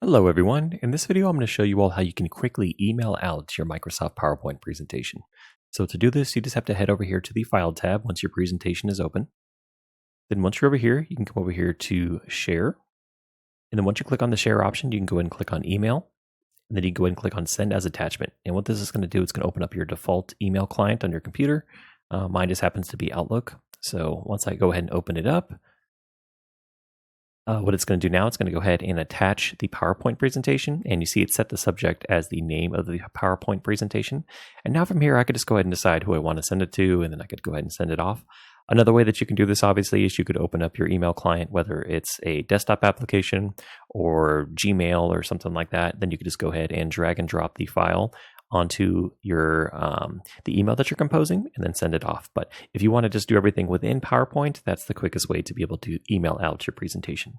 Hello everyone. In this video, I'm going to show you all how you can quickly email out your Microsoft PowerPoint presentation. So to do this, you just have to head over here to the File tab once your presentation is open. Then once you're over here, you can come over here to Share. And then once you click on the Share option, you can go ahead and click on Email. And then you can go ahead and click on Send as Attachment. And what this is going to do, it's going to open up your default email client on your computer. Mine just happens to be Outlook. So once I go ahead and open it up, what it's going to do now, it's going to go ahead and attach the PowerPoint presentation. And you see it set the subject as the name of the PowerPoint presentation. And now from here, I could just go ahead and decide who I want to send it to, and then I could go ahead and send it off. Another way that you can do this, obviously, is you could open up your email client, whether it's a desktop application or Gmail or something like that. Then you could just go ahead and drag and drop the file onto your the email that you're composing and then send it off. But if you want to just do everything within PowerPoint, that's the quickest way to be able to email out your presentation.